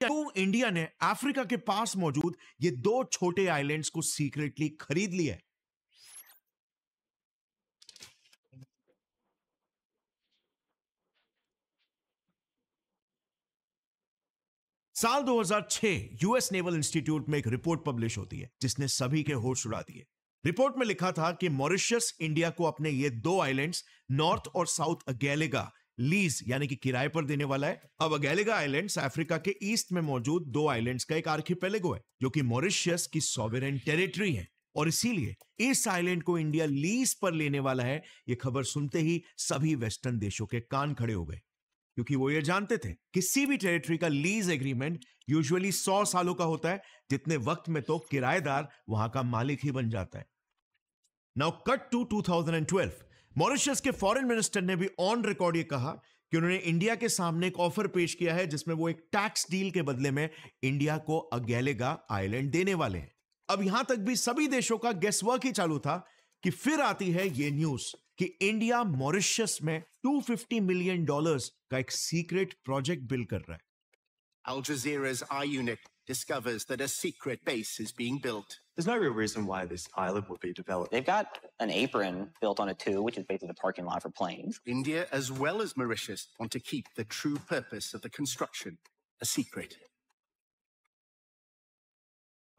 क्यों इंडिया ने अफ्रीका के पास मौजूद ये दो छोटे आइलैंड्स को सीक्रेटली खरीद लिया है? साल 2006 यूएस नेवल इंस्टीट्यूट में एक रिपोर्ट पब्लिश होती है जिसने सभी के होश उड़ा दिए। रिपोर्ट में लिखा था कि मॉरिशस इंडिया को अपने ये दो आइलैंड्स नॉर्थ और साउथ अगेलेगा लीज यानी कि किराए पर देने वाला है। अब अगेलेगा आइलैंड्स अफ्रीका के ईस्ट में मौजूद दो आइलैंड्स का एक आर्किपेलागो है जो कि मॉरिशस की सॉवरेन टेरिटरी है और इसीलिए इस आइलैंड को इंडिया लीज पर लेने वाला है। यह खबर सुनते ही सभी वेस्टर्न देशों के कान खड़े हो गए क्योंकि वो ये जानते थे किसी भी टेरिटरी का लीज एग्रीमेंट यूजुअली 100 सालों का होता है, जितने वक्त में तो किराएदार वहां का मालिक ही बन जाता है। नाउ कट टू 2012, मॉरिशस के फॉरेन मिनिस्टर ने भी ऑन रिकॉर्ड ये कहा कि उन्होंने इंडिया के सामने एक ऑफर पेश किया है जिसमें वो एक टैक्स डील के बदले में इंडिया को अगेलेगा आइलैंड देने वाले हैं। अब यहां तक भी सभी देशों का गेसवर्क ही चालू था कि फिर आती है ये न्यूज कि इंडिया मॉरिशस में $250 मिलियन का एक सीक्रेट प्रोजेक्ट बिल्ड कर रहा है। Al Jazeera's I unit discovers that a secret base is being built. There's no real reason why this island would be developed. They've got an apron built on it too, which is basically the parking lot for planes. India, as well as Mauritius, want to keep the true purpose of the construction a secret.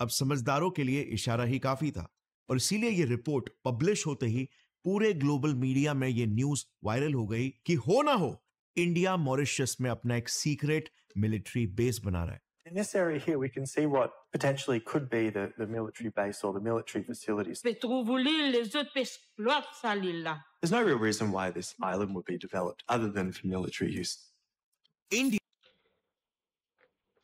अब समझदारों के लिए इशारा ही काफी था और इसीलिए ये report publish होते ही पूरे ग्लोबल मीडिया में ये न्यूज वायरल हो गई कि हो ना हो इंडिया मॉरिशस में अपना एक सीक्रेट मिलिट्री बेस बना रहा है। In this area here, we can see what potentially could be the military base or the military facilities. There's no real reason why this island would be developed other than for military use. India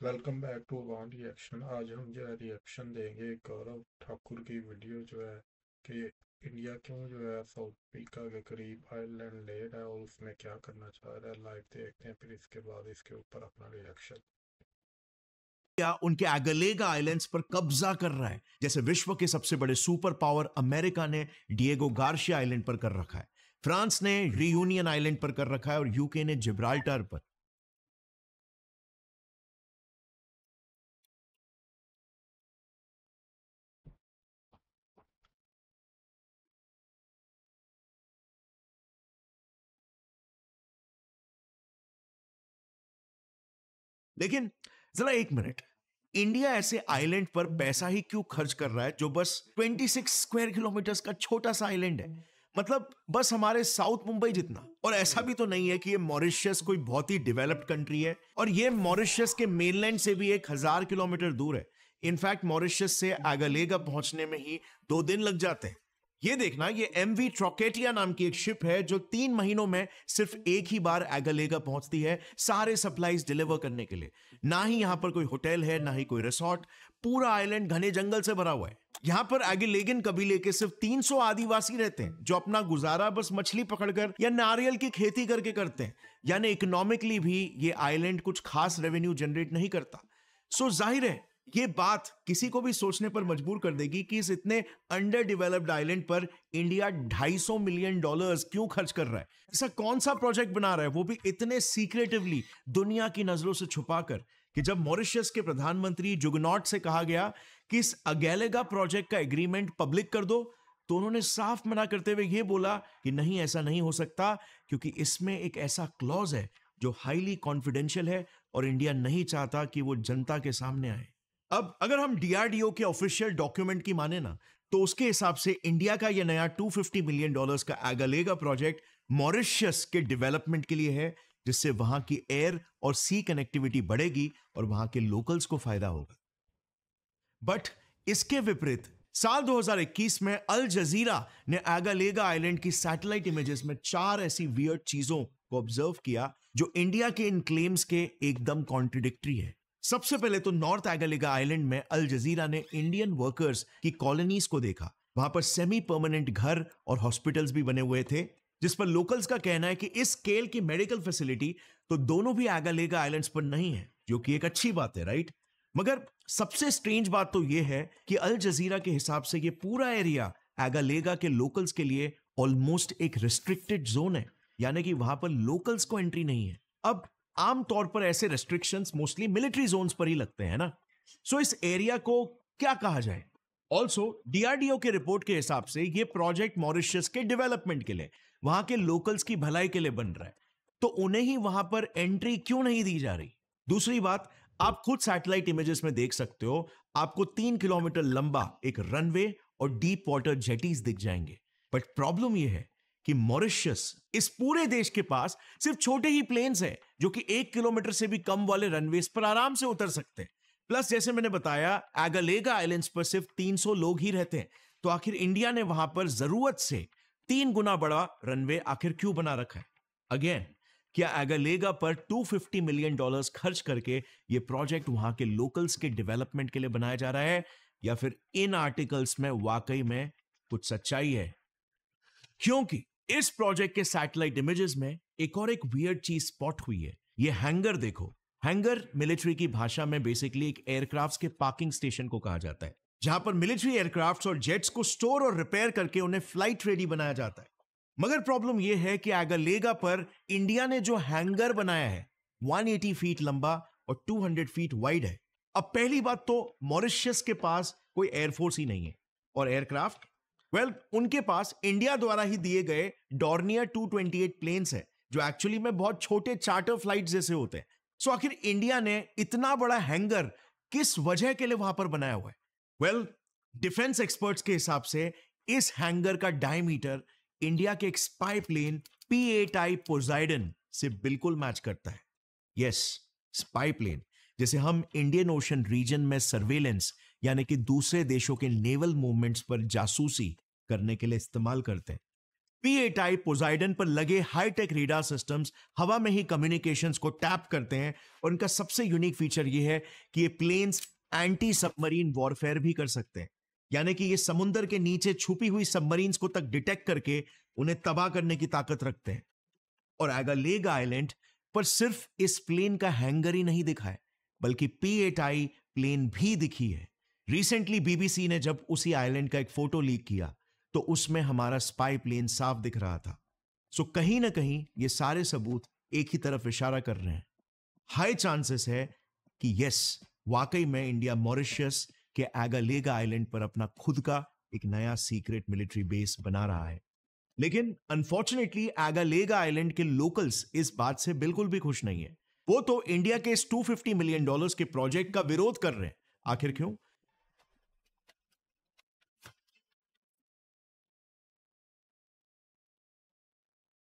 welcome back to अवान reaction. आज हम जो है reaction देंगे गौरव ठाकुर की video जो है कि इंडिया क्यों जो है साउथ अफ्रीका के करीब आइलैंड ले रहा है और उसमें क्या करना चाह रहा है। लाइव देखते हैं, फिर इसके बाद इसके ऊपर अपना रिएक्शन। उनके अगेलेगा आइलैंड्स पर कब्जा कर रहा है, जैसे विश्व के सबसे बड़े सुपर पावर अमेरिका ने डिएगो गार्शिया आइलैंड पर कर रखा है, फ्रांस ने रियूनियन आइलैंड पर कर रखा है और यूके ने जिब्राल्टर पर। लेकिन जरा एक मिनट, इंडिया ऐसे आइलैंड पर पैसा ही क्यों खर्च कर रहा है जो बस 26 स्क्वायर किलोमीटर का छोटा सा आइलैंड है, मतलब बस हमारे साउथ मुंबई जितना। और ऐसा भी तो नहीं है कि ये मॉरिशस कोई बहुत ही डेवलप्ड कंट्री है और ये मॉरिशस के मेनलैंड से भी 1000 किलोमीटर दूर है। इनफैक्ट मॉरिशस से अगेलेगा पहुंचने में ही 2 दिन लग जाते हैं। ये देखना, ये एमवी ट्रोकेटिया नाम की एक शिप है जो 3 महीनों में सिर्फ एक ही बार अगेलेगा पहुंचती है सारे सप्लाईज डिलीवर करने के लिए। ना ही यहां पर कोई होटल है, ना ही कोई रिसोर्ट, पूरा आइलैंड घने जंगल से भरा हुआ है। यहां पर अगेलेगन कबीले के सिर्फ 300 आदिवासी रहते हैं जो अपना गुजारा बस मछली पकड़कर या नारियल की खेती करके करते हैं, यानी इकोनॉमिकली भी ये आइलैंड कुछ खास रेवेन्यू जनरेट नहीं करता। सो जाहिर है ये बात किसी को भी सोचने पर मजबूर कर देगी कि इस इतने अंडर डेवलप्ड आइलैंड पर इंडिया $250 मिलियन क्यों खर्च कर रहा है। ऐसा कौन सा प्रोजेक्ट बना रहा है, वो भी इतने सीक्रेटिवली, दुनिया की नजरों से छुपाकर, कि जब मॉरिशस के प्रधानमंत्री जुगनॉट से कहा गया कि इस अगेलेगा प्रोजेक्ट का एग्रीमेंट पब्लिक कर दो, तो उन्होंने साफ मना करते हुए यह बोला कि नहीं, ऐसा नहीं हो सकता क्योंकि इसमें एक ऐसा क्लॉज है जो हाईली कॉन्फिडेंशियल है और इंडिया नहीं चाहता कि वो जनता के सामने आए। अब अगर हम डीआरडीओ के ऑफिशियल डॉक्यूमेंट की माने ना, तो उसके हिसाब से इंडिया का यह नया $250 मिलियन का अगेलेगा प्रोजेक्ट मॉरिशस के डेवलपमेंट के लिए है, जिससे वहां की एयर और सी कनेक्टिविटी बढ़ेगी और वहां के लोकल्स को फायदा होगा। बट इसके विपरीत साल 2021 में अल जजीरा ने अगेलेगा आइलैंड की सैटेलाइट इमेजेस में 4 ऐसी वियर्ड चीजों को ऑब्जर्व किया जो इंडिया के इन क्लेम्स के एकदम कॉन्ट्रडिक्टरी है। सबसे पहले तो नॉर्थ अगेलेगा आइलैंड में अल जजीरा ने इंडियन वर्कर्स की कॉलोनीज को देखा। वहां पर सेमी परमानेंट घर और हॉस्पिटल्स भी बने हुए थे, जिस पर लोकल्स का कहना है कि इस स्केल की मेडिकल फैसिलिटी तो दोनों भी अगेलेगा आइलैंड्स पर नहीं है, जो कि एक अच्छी बात है, राइट। मगर सबसे स्ट्रेंज बात तो यह है कि अल जजीरा के हिसाब से यह पूरा एरिया अगेलेगा के लोकल्स के लिए ऑलमोस्ट एक रिस्ट्रिक्टेड जोन है, यानी कि वहां पर लोकल्स को एंट्री नहीं है। अब आमतौर पर ऐसे रेस्ट्रिक्शंस मोस्टली मिलिट्री जोन्स पर ही लगते हैं ना। सो इस एरिया को क्या कहा जाए? ऑल्सो डीआरडीओ के रिपोर्ट के हिसाब से ये प्रोजेक्ट मॉरिशस के डेवलपमेंट के लिए, वहां के लोकल्स की भलाई के लिए बन रहा है, तो उन्हें ही वहां पर एंट्री क्यों नहीं दी जा रही? दूसरी बात, आप खुद सैटेलाइट इमेजेस में देख सकते हो, आपको 3 किलोमीटर लंबा एक रनवे और डीप वाटर जेटीज दिख जाएंगे। बट प्रॉब्लम यह है कि मॉरिशस, इस पूरे देश के पास सिर्फ छोटे ही प्लेन्स हैं जो कि 1 किलोमीटर से भी कम वाले रनवेज पर आराम से उतर सकते हैं। प्लस जैसे मैंने बताया, एगालेगा आइलैंड्स पर सिर्फ 300 लोग ही रहते हैं, तो आखिर इंडिया ने वहां पर जरूरत से 3 गुना बड़ा रनवे आखिर क्यों बना रखा है? अगेन, क्या एगालेगा पर $250 मिलियन खर्च करके यह प्रोजेक्ट वहां के लोकल्स के डेवलपमेंट के लिए बनाया जा रहा है, या फिर इन आर्टिकल्स में वाकई में कुछ सच्चाई है? क्योंकि इस प्रोजेक्ट के सैटेलाइट इमेजेस में एक और एक वियर्ड चीज स्पॉट हुई है। ये हैंगर देखो। हैंगर मिलिट्री की भाषा में बेसिकली एक एयरक्राफ्ट के पार्किंग स्टेशन को कहा जाता है, जहां पर मिलिट्री एयरक्राफ्ट और जेट्स को स्टोर और रिपेयर करके उन्हें फ्लाइट रेडी बनाया जाता है। मगर प्रॉब्लम यह है कि एगालेगा पर इंडिया ने जो हैंगर बनाया है 180 फीट लंबा और 200 फीट वाइड है। अब पहली बात तो मॉरिशस के पास कोई एयरफोर्स ही नहीं है, और एयरक्राफ्ट, वेल, उनके पास इंडिया द्वारा ही दिए गए डॉर्नियर 228 प्लेन्स है, जो एक्चुअली में बहुत छोटे चार्टर फ्लाइट जैसे होते हैं। सो आखिर इंडिया ने इतना बड़ा हैंगर किस वजह के लिए वहां पर बनाया हुआ है? वेल, डिफेंस एक्सपर्ट्स के हिसाब से इस हैंगर का डायमीटर इंडिया के एक स्पाई प्लेन P-8I पोसाइडन से बिल्कुल मैच करता है। यस, स्पाई प्लेन, जैसे हम इंडियन ओशन रीजन में सर्वेलेंस यानी कि दूसरे देशों के नेवल मूवमेंट्स पर जासूसी करने के लिए इस्तेमाल करते हैं। P-8I पोसाइडन पर लगे हाईटेक रेडार सिस्टम्स हवा में ही कम्युनिकेशंस को टैप करते हैं, और इनका सबसे यूनिक फीचर यह है कि ये प्लेन्स एंटी सबमरीन वॉरफेयर भी कर सकते हैं, यानी कि ये समुद्र के नीचे छुपी हुई सबमरीन्स को तक डिटेक्ट करके उन्हें तबाह करने की ताकत रखते हैं। और एगालेगा आइलैंड पर सिर्फ इस प्लेन का हैंगर ही नहीं दिखा है, बल्कि P-8I प्लेन भी दिखी है। रिसेंटली BBC ने जब उसी आइलैंड का एक फोटो लीक किया, तो उसमें हमारा स्पाई प्लेन साफ दिख रहा था। सो कहीं ना कहीं ये सारे सबूत एक ही तरफ इशारा कर रहे हैं। हाई चांसेस है कि यस, वाकई में इंडिया मॉरिशस के एगालेगा आइलैंड पर अपना खुद का एक नया सीक्रेट मिलिट्री बेस बना रहा है। लेकिन अनफॉर्चुनेटली एगालेगा आइलैंड के लोकल्स इस बात से बिल्कुल भी खुश नहीं है। वो तो इंडिया के इस $250 मिलियन के प्रोजेक्ट का विरोध कर रहे हैं। आखिर क्यों?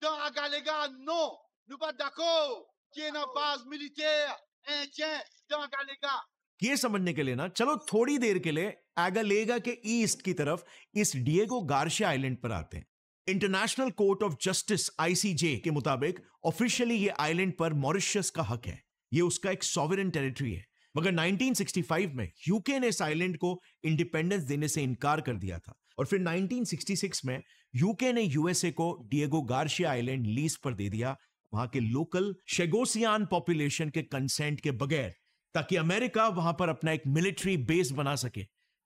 Dans Agalega, non, nous pas d'accord qu'il y ait une base militaire indienne dans Agalega. ये समझने के लिए ना, चलो थोड़ी देर के लिए एगालेगा के ईस्ट की तरफ इस डिएगो गार्शिया आइलैंड पर आते हैं। International court of justice ICJ के मुताबिक ऑफिशियली ये आइलैंड पर मॉरिशस का हक है, ये उसका एक सॉवरेन टेरिटरी है। मगर 1965 में यूके ने इस आइलैंड को इंडिपेंडेंस देने से इनकार कर दिया था, और फिर 1966 में यूके ने यूएसए को डिएगो गार्शिया आइलैंड लीज पर दे दिया, वहां के लोकल शेगोसियान पॉपुलेशन के कंसेंट के बगैर, ताकि अमेरिका वहां पर अपना एक मिलिट्री बेस बना सके।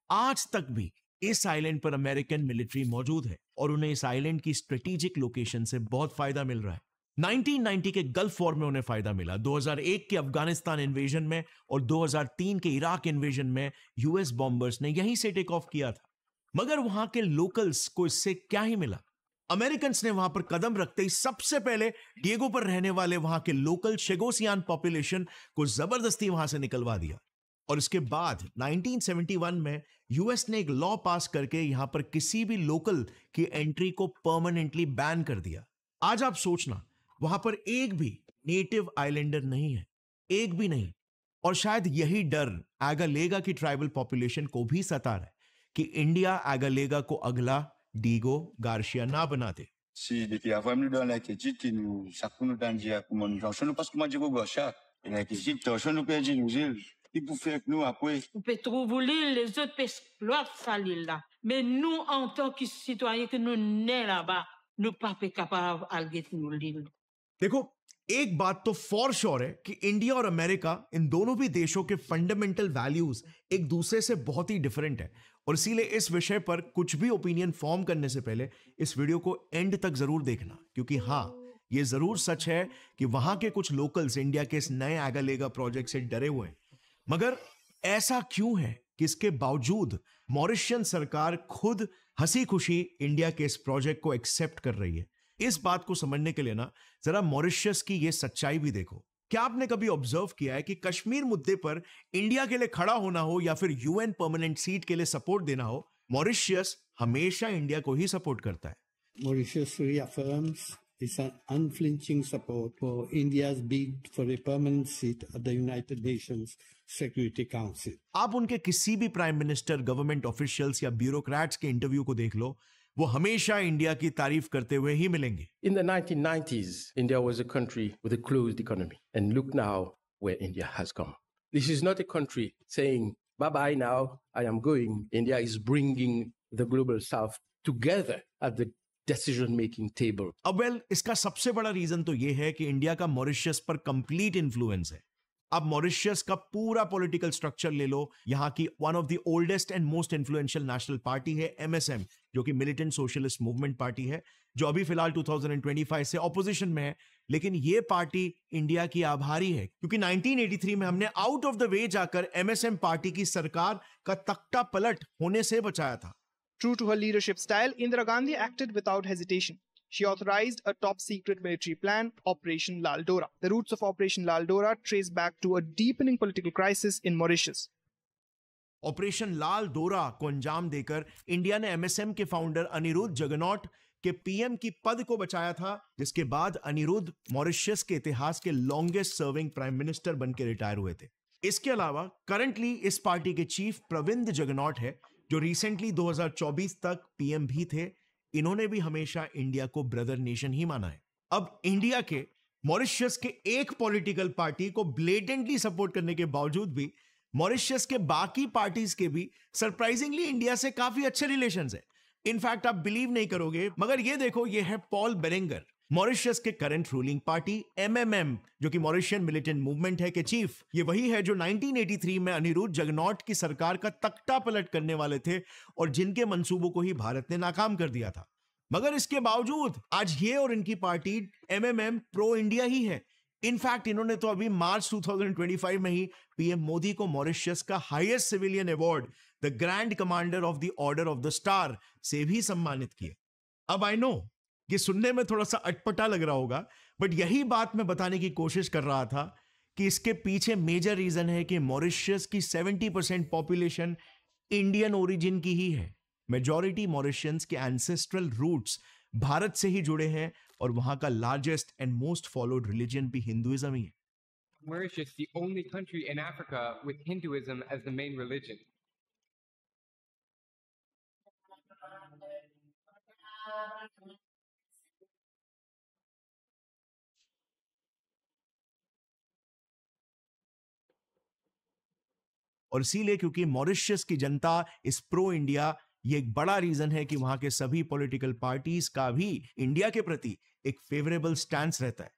आज तक भी इस आइलैंड पर अमेरिकन मिलिट्री मौजूद है, और उन्हें इस आइलैंड की स्ट्रेटेजिक लोकेशन से बहुत फायदा मिल रहा है। 1990 के गल्फ वॉर में उन्हें फायदा मिला, 2001 के अफगानिस्तान इन्वेजन में और 2003 के इराक इन्वेजन में यूएस बॉम्बर्स ने यहीं से टेक ऑफ किया था। मगर वहां के लोकल्स को इससे क्या ही मिला? अमेरिकन ने वहां पर कदम रखते ही सबसे पहले डिएगो पर रहने वाले वहां के लोकल शेगोसियान पॉपुलेशन को जबरदस्ती वहां से निकलवा दिया, और इसके बाद 1971 में यूएस ने एक लॉ पास करके यहां पर किसी भी लोकल की एंट्री को परमानेंटली बैन कर दिया। आज आप सोचना, वहां पर एक भी नेटिव आइलैंडर नहीं है, एक भी नहीं। और शायद यही डर एगालेगा की ट्राइबल पॉपुलेशन को भी सता रहा है कि इंडिया एगालेगा को अगला डिएगो गार्शिया ना बना दे। Si depuis avant nous dans la petite nous ça nous dans dia comme nous j'en parce que moi digo gauche et la petite t'en nous perdu nous il pour faire que nous après On peut trouver l'île, les autres exploitent ça l'île là. Mais nous, en tant que citoyens que nous nés là-bas, nous pas capables de nous l'île. देखो, एक बात तो for sure है कि India और America, इन दोनों भी देशों के फंडामेंटल वैल्यूज एक दूसरे से बहुत ही डिफरेंट है, और इसीलिए इस विषय पर कुछ भी ओपिनियन फॉर्म करने से पहले इस वीडियो को एंड तक जरूर देखना, क्योंकि हाँ, ये जरूर सच है कि वहां के कुछ लोकल्स इंडिया के इस नए आगालेगा प्रोजेक्ट से डरे हुए हैं, मगर ऐसा क्यों है कि इसके बावजूद मॉरिशियन सरकार खुद हंसी खुशी इंडिया के इस प्रोजेक्ट को एक्सेप्ट कर रही है? इस बात को समझने के लिए ना जरा मॉरिशस की ये सच्चाई भी देखो। क्या आपने कभी ऑब्जर्व किया है कि कश्मीर मुद्दे पर इंडिया के लिए खड़ा होना हो या फिर यूएन परमानेंट सीट के लिए सपोर्ट देना हो, मॉरिशस हमेशा इंडिया को ही सपोर्ट करता है। Mauritius reaffirms its unflinching support for India's bid for a permanent seat at the United Nations Security Council. आप उनके किसी भी प्राइम मिनिस्टर, गवर्नमेंट ऑफिशियल्स या ब्यूरोक्रेट्स के इंटरव्यू को देख लो, वो हमेशा इंडिया की तारीफ करते हुए ही मिलेंगे। In the 1990s, India was a country with a closed economy. And look now where India has come. This is not a country saying, bye-bye now, I am going. India is bringing the global south together at the decision-making table. अब इसका सबसे बड़ा reason तो ये है कि India का Mauritius पर कंप्लीट इन्फ्लुएंस है। अब मॉरिशस का पूरा पॉलिटिकल स्ट्रक्चर ले लो, यहां की one of the oldest and most influential national party है MSM, जो कि मिलिटेंट सोशलिस्ट मूवमेंट पार्टी है, जो अभी फिलहाल 2025 से ऑपोजिशन में है। लेकिन ये पार्टी इंडिया की आभारी है क्योंकि 1983 में हमने आउट ऑफ द वे जाकर MSM पार्टी की सरकार का तख्ता पलट होने से बचाया था। True to her leadership style, Indira Gandhi acted without hesitation. She authorized a top-secret military plan, Operation Lal Dora. The roots of Operation Lal Dora trace back to a deepening political crisis in Mauritius. Operation Lal Dora को अंजाम देकर India ने MSM के founder Anirudh जगनॉट के PM की पद को बचाया था, जिसके बाद अनिरुद्ध मॉरिशस के इतिहास के लॉन्गेस्ट सर्विंग प्राइम मिनिस्टर बनकर रिटायर हुए थे। इसके अलावा करंटली इस पार्टी के चीफ प्रविंद जगनॉट है, जो रिसेंटली 2024 तक PM भी थे। इन्होंने भी हमेशा इंडिया को ब्रदर नेशन ही माना है। अब इंडिया के मॉरिशस के एक पॉलिटिकल पार्टी को ब्लेटेंटली सपोर्ट करने के बावजूद भी मॉरिशस के बाकी पार्टीज के भी सरप्राइजिंगली इंडिया से काफी अच्छे रिलेशंस है। इनफैक्ट आप बिलीव नहीं करोगे, मगर ये देखो, ये है पॉल बेरेंगर, मॉरिशस के करंट रूलिंग पार्टी MMM, जो कि मॉरिशियन मिलिटेंट मूवमेंट है, के चीफ। ये वही है जो 1983 में अनिरुद्ध जगनॉट की सरकार का तख्ता पलट करने वाले थे और जिनके मंसूबों को ही भारत ने नाकाम कर दिया था। मगर इसके बावजूद आज ये और इनकी पार्टी MMM प्रो इंडिया ही है। इनफैक्ट इन्होंने तो अभी मार्च 2025 में ही PM मोदी को मॉरिशस का highest civilian award, the grand commander of the order of the star, से भी सम्मानित किया। अब आई नो ये सुनने में थोड़ा सा अटपटा लग रहा होगा, बट यही बात मैं बताने की कोशिश कर रहा था कि इसके पीछे मेजर रीजन है कि मॉरिशस की 70% पॉपुलेशन इंडियन ओरिजिन की ही है। मेजॉरिटी मॉरिशियंस के एंसेस्ट्रल रूट्स भारत से ही जुड़े हैं और वहां का largest and most followed religion भी हिंदुइज्म ही है। Mauritius, the only country in Africa with Hinduism as the main religion. और इसीलिए क्योंकि मॉरिशस की जनता इस प्रो इंडिया, ये एक बड़ा रीजन है कि वहां के सभी पॉलिटिकल पार्टीज का भी इंडिया के प्रति एक फेवरेबल स्टैंस रहता है।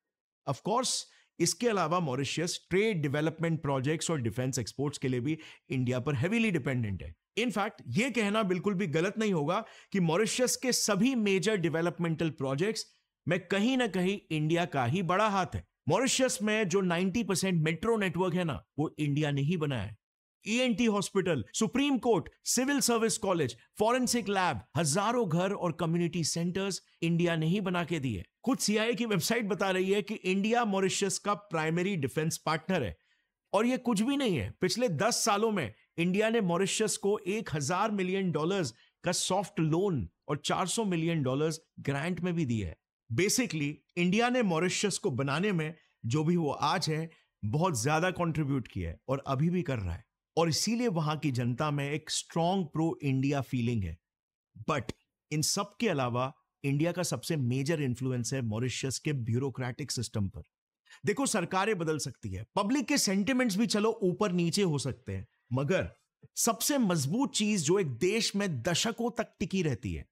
ऑफ कोर्स इसके अलावा मॉरिशस ट्रेड, डेवलपमेंट प्रोजेक्ट्स और डिफेंस एक्सपोर्ट्स के लिए भी इंडिया पर हेवीली डिपेंडेंट है। इनफैक्ट ये कहना बिल्कुल भी गलत नहीं होगा कि मॉरिशस के सभी मेजर डेवलपमेंटल प्रोजेक्ट्स में कहीं ना कहीं इंडिया का ही बड़ा हाथ है। मॉरिशस में जो 90% मेट्रो नेटवर्क है ना, वो इंडिया ने ही बनाया है। ENT hospital, supreme court, civil service college, forensic lab, हजारों घर और कम्युनिटी सेंटर्स इंडिया ने ही बना के दिए। खुद CIA की वेबसाइट बता रही है कि इंडिया मॉरिशस का प्राइमरी डिफेंस पार्टनर है। और ये कुछ भी नहीं है, पिछले 10 सालों में इंडिया ने मॉरिशस को $1000 मिलियन का सॉफ्ट लोन और $400 मिलियन ग्रांट में भी दिया है। बेसिकली इंडिया ने मॉरिशस को बनाने में जो भी वो आज है, बहुत ज्यादा कंट्रीब्यूट किया है और अभी भी कर रहा है। और इसीलिए वहां की जनता में एक स्ट्रॉन्ग प्रो इंडिया फीलिंग है। बट इन सब के अलावा इंडिया का सबसे मेजर इंफ्लुएंस है मॉरिशस के ब्यूरोक्रेटिक सिस्टम पर। देखो, सरकारें बदल सकती है, पब्लिक के सेंटिमेंट्स भी चलो ऊपर नीचे हो सकते हैं, मगर सबसे मजबूत चीज जो एक देश में दशकों तक टिकी रहती है,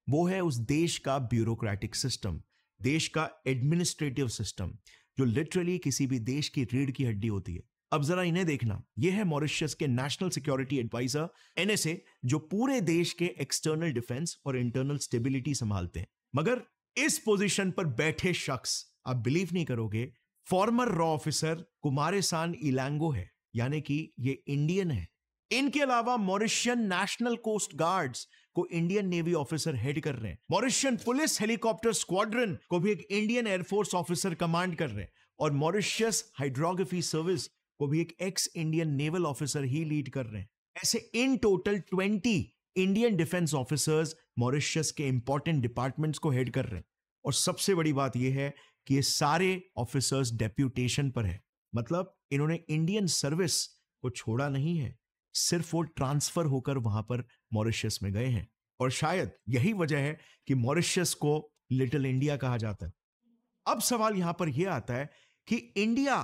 वो है उस देश का ब्यूरोक्रेटिक सिस्टम, देश का एडमिनिस्ट्रेटिव सिस्टम, जो लिटरली किसी भी देश की रीढ़ की हड्डी होती है। अब जरा इन्हें देखना, यह है मॉरिशस के नेशनल सिक्योरिटी एडवाइजर NSA, जो पूरे देश के एक्सटर्नल डिफेंस और इंटरनल स्टेबिलिटी संभालते हैं। मगर इस पोजीशन पर बैठे शख्स आप बिलीव नहीं करोगे, फॉर्मर रॉ ऑफिसर कुमारेसान इलांगो है, यानी कि ये इंडियन है। इनके अलावा मॉरिशियन नेशनल कोस्ट गार्ड्स को इंडियन नेवी ऑफिसर हेड कर रहे हैं। मॉरिशियन पुलिस हेलीकॉप्टर स्क्वाड्रन को भी एक इंडियन एयरफोर्स ऑफिसर कमांड कर रहे हैं, और मॉरिशियस हाइड्रोग्राफी सर्विस को भी एक एक्स इंडियन नेवल ऑफिसर ही लीड कर रहे हैं। ऐसे in total 20 Indian defence officers Mauritius के इंपॉर्टेंट डिपार्टमेंट्स को हेड कर रहे हैं। और सबसे बड़ी बात यह है कि ये सारे ऑफिसर्स डेप्यूटेशन पर है, मतलब इन्होंने इंडियन सर्विस को छोड़ा नहीं है, सिर्फ वो ट्रांसफर होकर वहां पर मॉरिशस में गए हैं। और शायद यही वजह है कि मॉरिशस को लिटिल इंडिया कहा जाता है। अब सवाल यहां पर यह आता है कि इंडिया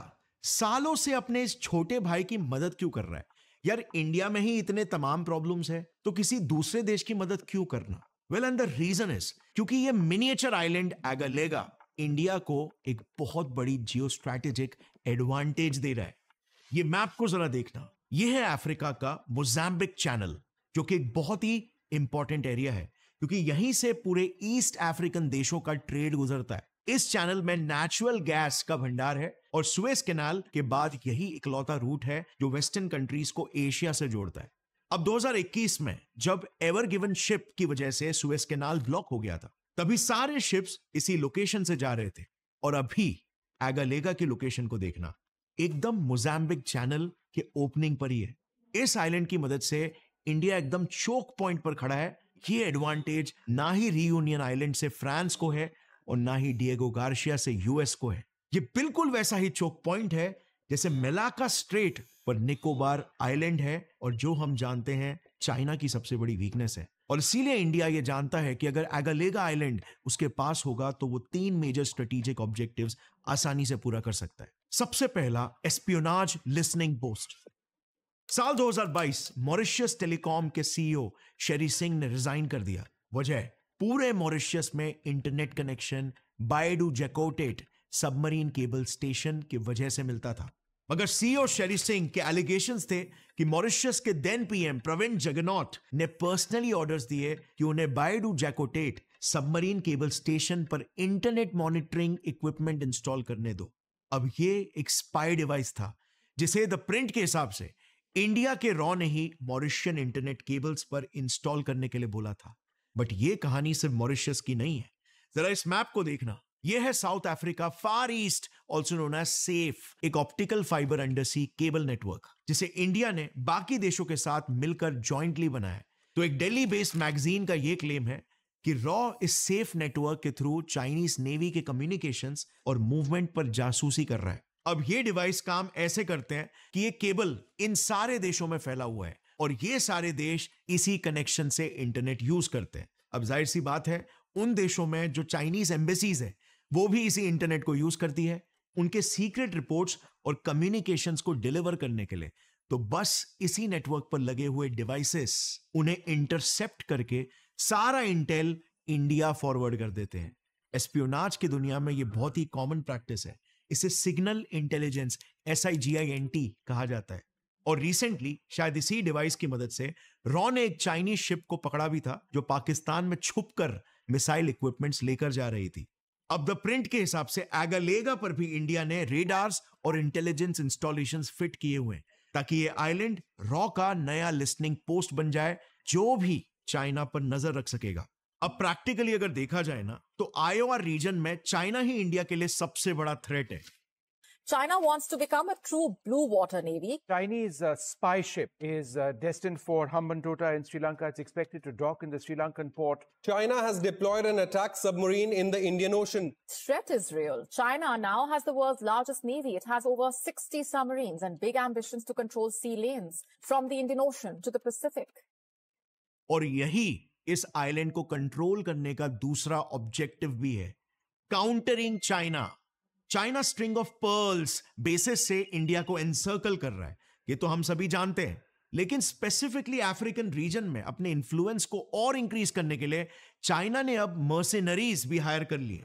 सालों से अपने इस छोटे भाई की मदद क्यों कर रहा है? यार, इंडिया में ही इतने तमाम प्रॉब्लम्स है, तो किसी दूसरे देश की मदद क्यों करना? Well, and the reason is क्योंकि ये मिनिएचर आइलैंड एगालेगा इंडिया को एक बहुत बड़ी जियो स्ट्रैटेजिक एडवांटेज दे रहा है। ये मैप को जरा देखना, ये है अफ्रीका का मोजाम्बिक चैनल, जो कि एक बहुत ही इंपॉर्टेंट एरिया है, क्योंकि यहीं से पूरे ईस्ट अफ्रीकन देशों का ट्रेड गुजरता है। इस चैनल में नेचुरल गैस का भंडार है, और सुएज कैनाल के बाद यही इकलौता रूट है जो वेस्टर्न कंट्रीज को एशिया से जोड़ता है। अब 2021 में जब एवर गिवन शिप की वजह से सुएज कैनाल ब्लॉक हो गया था, तभी सारे शिप्स इसी लोकेशन से जा रहे थे। और अभी एगालेगा की लोकेशन को देखना, एकदम मोजाम्बिक चैनल के ओपनिंग पर ही है। इस आइलैंड की मदद से इंडिया एकदम चोक पॉइंट पर खड़ा है। ये एडवांटेज ना ही रियूनियन आइलैंड से फ्रांस को है और ना ही डिएगो गार्शिया से यूएस को है। ये बिल्कुल वैसा ही चोक पॉइंट है जैसे मेलाका स्ट्रेट पर निकोबार आइलैंड है, और जो हम जानते हैं चाइना की सबसे बड़ी वीकनेस है। और इसीलिए इंडिया ये जानता है कि अगर एगालेगा आइलैंड उसके पास होगा तो वो 3 मेजर स्ट्रेटेजिक ऑब्जेक्टिव्स आसानी से पूरा कर सकता है। सबसे पहला, एस्पियोनाज लिसनिंग पोस्ट। साल 2022 मॉरिशस टेलीकॉम के सीईओ शेरी सिंह ने रिजाइन कर दिया। वजह, पूरे मॉरिशस में internet connection Baie du Jacotet submarine cable station की वजह से मिलता था। मगर सीईओ शेरी सिंह के एलिगेशंस थे कि मॉरिशस के देन पीएम प्रविंद जगनॉथ ने पर्सनली ऑर्डर्स दिए कि उन्हें Baidu Jacotet submarine cable station पर इंटरनेट मॉनिटरिंग इक्विपमेंट इंस्टॉल करने दो। अब ये एक स्पाई डिवाइस था जिसे द प्रिंट के हिसाब से इंडिया के रॉ ने ही मॉरिशियन इंटरनेट केबल्स पर इंस्टॉल करने के लिए बोला था। बट ये कहानी सिर्फ मॉरिशस की नहीं है। जरा इस मैप को देखना, यह है South Africa Far East, also known as SAFE, एक optical fibre undersea cable network जिसे इंडिया ने बाकी देशों के साथ मिलकर जॉइंटली बनाया। तो एक दिल्ली बेस्ड मैगजीन का यह क्लेम है कि रॉ इस सेफ नेटवर्क के थ्रू चाइनीज नेवी के कम्युनिकेशंस और मूवमेंट पर जासूसी कर रहा है। अब ये डिवाइस काम ऐसे करते हैं कि ये केबल इन सारे देशों में फैला हुआ है और ये सारे देश इसी कनेक्शन से इंटरनेट यूज करते हैं। अब जाहिर सी बात है, उन देशों में जो चाइनीज एम्बेसीज है वो भी इसी इंटरनेट को यूज करती है उनके सीक्रेट रिपोर्ट्स और कम्युनिकेशंस को डिलीवर करने के लिए। तो बस इसी नेटवर्क पर लगे हुए डिवाइसेस उन्हें इंटरसेप्ट करके सारा इंटेल इंडिया फॉरवर्ड कर देते हैं। एस्पियोनाज की दुनिया में ये बहुत ही कॉमन प्रैक्टिस है। इसे सिग्नल इंटेलिजेंस SIGINT कहा जाता है। और रिसेंटली शायद इसी डिवाइस की मदद से रॉ ने एक चाइनीज शिप को पकड़ा भी था जो पाकिस्तान में छुपकर मिसाइल इक्विपमेंट्स लेकर जा रही थी। अब द प्रिंट के हिसाब से एगालेगा पर भी इंडिया ने रेडार्स और इंटेलिजेंस इंस्टॉलेशंस फिट किए हुए हैं ताकि ये आइलैंड रॉ का नया लिसनिंग पोस्ट बन जाए जो भी चाइना पर नजर रख सकेगा। अब प्रैक्टिकली अगर देखा जाए ना तो IOR रीजन में चाइना ही इंडिया के लिए सबसे बड़ा थ्रेट है। China wants to become a true blue water navy. Chinese spy ship is destined for Hambantota in Sri Lanka. It's expected to dock in the Sri Lankan port. China has deployed an attack submarine in the Indian Ocean. Threat is real. China now has the world's largest navy. It has over 60 submarines and big ambitions to control sea lanes from the Indian Ocean to the Pacific. और यही इस island को control करने का दूसरा objective भी है, countering China. China string of pearls basis से इंडिया को एनसर्कल कर रहा है, ये तो हम सभी जानते हैं। लेकिन स्पेसिफिकली अफ्रीकन रीजन में अपने इन्फ्लुएंस को और इंक्रीज करने के लिए चाइना ने अब मर्सिनरीज भी हायर कर लिए।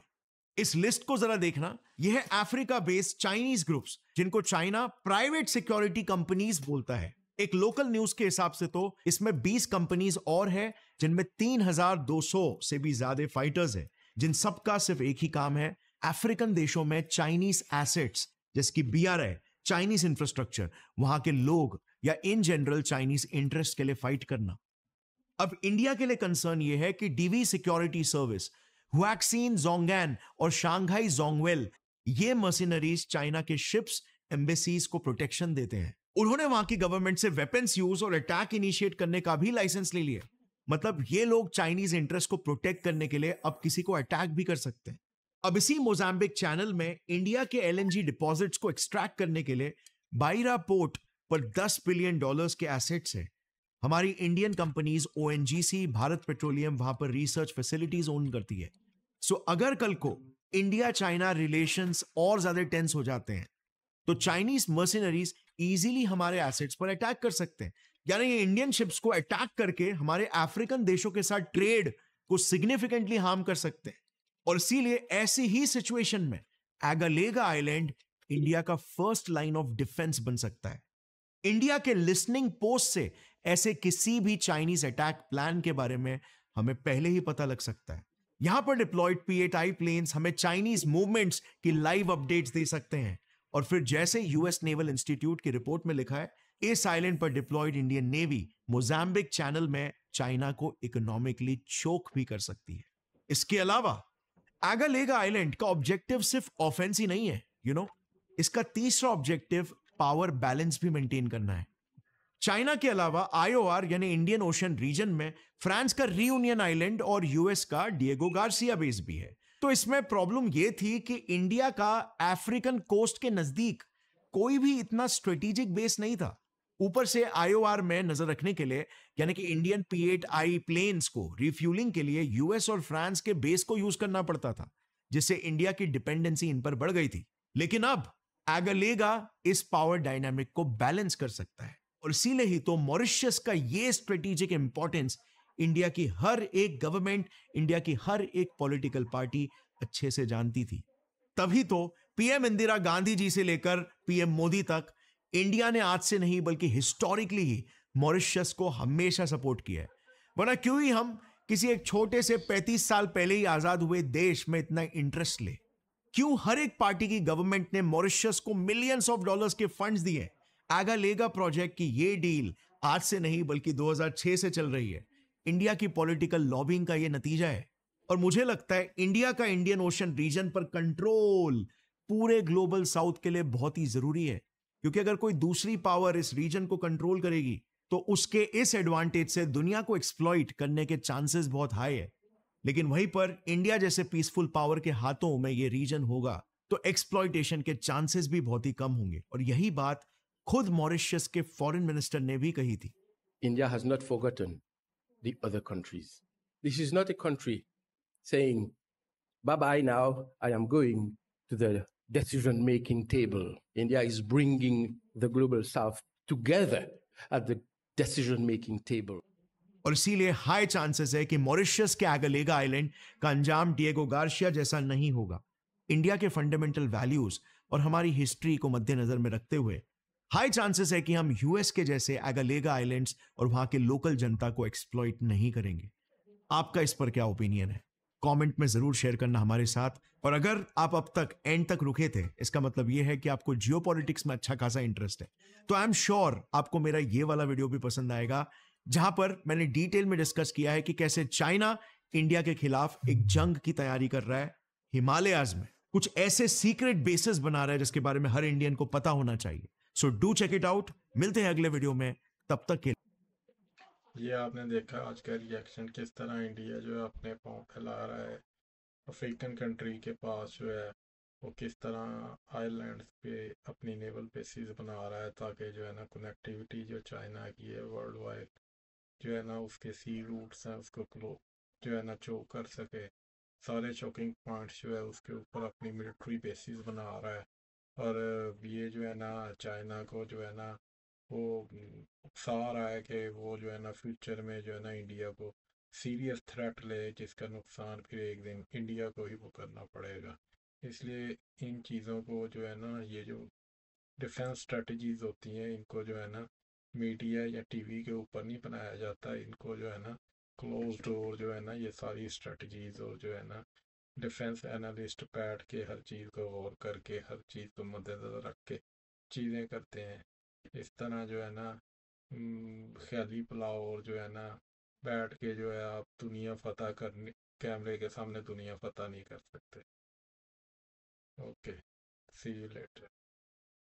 इस लिस्ट को जरा देखना, यह है अफ्रीका बेस्ड चाइनीज ग्रुप्स जिनको चाइना प्राइवेट सिक्योरिटी कंपनीज बोलता है। एक लोकल न्यूज के हिसाब से तो इसमें 20 कंपनीज और है जिनमें 3200 से भी ज्यादा फाइटर्स है, जिन सबका सिर्फ एक ही काम है, अफ्रीकन देशों में चाइनीज एसेट्स जैसे कि BRI, चाइनीज इंफ्रास्ट्रक्चर, वहां के लोग या इन जनरल चाइनीज इंटरेस्ट के लिए फाइट करना। अब इंडिया के लिए कंसर्न यह है कि DV सिक्योरिटी सर्विस, हुआक्सिन जोंगैन और शांघाई जोंगवेल, ये मर्सिनरीज चाइना के शिप्स, एम्बेसीज को प्रोटेक्शन देते हैं। उन्होंने वहां की गवर्नमेंट से वेपन्स यूज और अटैक इनिशिएट करने का भी लाइसेंस ले लिया। मतलब ये लोग चाइनीज इंटरेस्ट को प्रोटेक्ट करने के लिए अब किसी को अटैक भी कर सकते हैं। अब इसी मोजाम्बिक चैनल में इंडिया के LNG डिपॉजिट्स को एक्सट्रैक्ट करने के लिए बाइरा पोर्ट पर $10 बिलियन के एसेट्स है। हमारी Indian companies ONGC, Bharat petroleum वहां पर रिसर्च फैसिलिटीज ओन करती है। सो अगर कल को इंडिया चाइना रिलेशंस और ज्यादा टेंस हो जाते हैं तो चाइनीज मर्सिनरीज इजीली हमारे एसेट्स पर अटैक कर सकते हैं। यानी ये इंडियन शिप्स को अटैक करके हमारे अफ्रीकन देशों के साथ ट्रेड को सिग्निफिकेंटली हार्म कर सकते हैं। और इसीलिए ऐसी ही सिचुएशन में एगालेगा आइलैंड इंडिया का फर्स्ट लाइन ऑफ डिफेंस बन सकता है। इंडिया के लिसनिंग पोस्ट से ऐसे किसी भी चाइनीज अटैक प्लान के बारे में हमें पहले ही पता लग सकता है। यहां पर डिप्लॉयड P-8I प्लेन्स हमें चाइनीज मूवमेंट्स की लाइव अपडेट्स दे सकते हैं। और फिर जैसे US नेवल इंस्टीट्यूट की रिपोर्ट में लिखा है, इस आइलैंड पर deployed Indian navy Mozambique channel में चाइना को इकोनॉमिकली चोक भी कर सकती है। इसके अलावा एगालेगा आइलैंड का ऑब्जेक्टिव सिर्फ ऑफेंस ही नहीं है, इसका तीसरा ऑब्जेक्टिव पावर बैलेंस भी मेंटेन करना है। चाइना के अलावा IOR यानी इंडियन ओशन रीजन में फ्रांस का रियूनियन आइलैंड और US का डिएगो गार्सिया बेस भी है। तो इसमें प्रॉब्लम यह थी कि इंडिया का अफ्रीकन कोस्ट के नजदीक कोई भी इतना स्ट्रेटेजिक बेस नहीं था। ऊपर से IOR में नजर रखने के लिए यानी कि इंडियन P-8I प्लेन्स को रिफ्यूलिंग के लिए US और फ्रांस के बेस को यूज करना पड़ता था, जिससे इंडिया की डिपेंडेंसी इन पर बढ़ गई थी। लेकिन अब एगालेगा इस पावर डायनामिक को बैलेंस कर सकता है। और इसीलिए ही तो मॉरिशस का ये स्ट्रेटेजिक इंपॉर्टेंस इंडिया की हर एक गवर्नमेंट, इंडिया की हर एक पॉलिटिकल पार्टी अच्छे से जानती थी। तभी तो PM इंदिरा गांधी जी से लेकर PM मोदी तक इंडिया ने आज से नहीं बल्कि हिस्टोरिकली ही मॉरिशस को हमेशा सपोर्ट किया है। वरना क्यों ही हम किसी एक छोटे से 35 साल पहले ही आजाद हुए देश में इतना इंटरेस्ट ले? क्यों हर एक पार्टी की गवर्नमेंट ने मॉरिशस को मिलियंस ऑफ डॉलर्स के फंड्स दिए? एगालेगा प्रोजेक्ट की ये डील आज से नहीं बल्कि 2006 से चल रही है। इंडिया की पॉलिटिकल लॉबिंग का ये नतीजा है। और मुझे लगता है इंडिया का इंडियन ओशन रीजन पर कंट्रोल पूरे ग्लोबल साउथ के लिए बहुत ही जरूरी है, क्योंकि अगर कोई दूसरी पावर इस रीजन को कंट्रोल करेगी तो उसके इस एडवांटेज से दुनिया को एक्सप्लॉइट करने के चांसेस बहुत हाई है। लेकिन वहीं पर इंडिया जैसे पीसफुल पावर के हाथों में ये रीजन होगा तो एक्सप्लॉइटेशन के चांसेस भी बहुत ही कम होंगे। और यही बात खुद मॉरिशस के फॉरेन मिनिस्टर ने भी कही थी। India has not forgotten the other countries. This is not a country saying, bye-bye now, I am going to the decision-making table. India is bringing the global south together at the decision-making table. और इसीलिए high chances है कि Mauritius के एगालेगा island का अंजाम Diego Garcia जैसा नहीं होगा। इंडिया के फंडामेंटल वैल्यूज और हमारी हिस्ट्री को मद्देनजर में रखते हुए हाई चांसेस है कि हम US के जैसे एगालेगा आइलैंड्स और वहां के लोकल जनता को एक्सप्लॉइट नहीं करेंगे। आपका इस पर क्या ओपिनियन है? कमेंट में जरूर शेयर करना हमारे साथ। और अगर आप अब तक एंड तक रुके थे, इसका मतलब यह है कि आपको जियोपॉलिटिक्स में अच्छा खासा इंटरेस्ट है। तो आई एम श्योर आपको मेरा ये वाला वीडियो भी पसंद आएगा, जहां पर मैंने डिटेल में डिस्कस किया है कि कैसे चाइना इंडिया के खिलाफ एक जंग की तैयारी कर रहा है। हिमालयाज में कुछ ऐसे सीक्रेट बेसेस बना रहा है जिसके बारे में हर इंडियन को पता होना चाहिए। So do check it out. मिलते हैं अगले वीडियो में, तब तक के ये आपने देखा आज का रिएक्शन किस तरह इंडिया जो है अपने पाँव फैला रहा है अफ्रीकन कंट्री के पास जो है वो किस तरह आइलैंड्स पे अपनी नेवल बेसिस बना रहा है ताकि जो है ना कनेक्टिविटी जो चाइना की है वर्ल्ड वाइड जो है ना उसके सी रूट्स हैं उसको जो है ना चोक कर सके। सारे चोकिंग पॉइंट्स जो है उसके ऊपर अपनी मिलिट्री बेसिस बना रहा है। और ये जो है ना चाइना को जो है ना वो उकसा रहा है कि वो जो है ना फ्यूचर में जो है ना इंडिया को सीरियस थ्रेट ले, जिसका नुकसान फिर एक दिन इंडिया को ही वो करना पड़ेगा। इसलिए इन चीज़ों को जो है ना ये जो डिफेंस स्ट्रेटजीज होती हैं इनको जो है ना मीडिया या टीवी के ऊपर नहीं बनाया जाता, इनको जो है ना क्लोज डोर जो है ना ये सारी स्ट्रेटजीज और जो है ना डिफेंस एनालिस्ट बैठ के हर चीज़ को गौर करके हर चीज़ को मद्देनजर रख के चीज़ें करते हैं। इस तरह जो है ना ख्याली पुलाव और जो है ना बैठ के जो है आप दुनिया फतह करने कैमरे के सामने दुनिया फतह नहीं कर सकते। Okay, see you letter.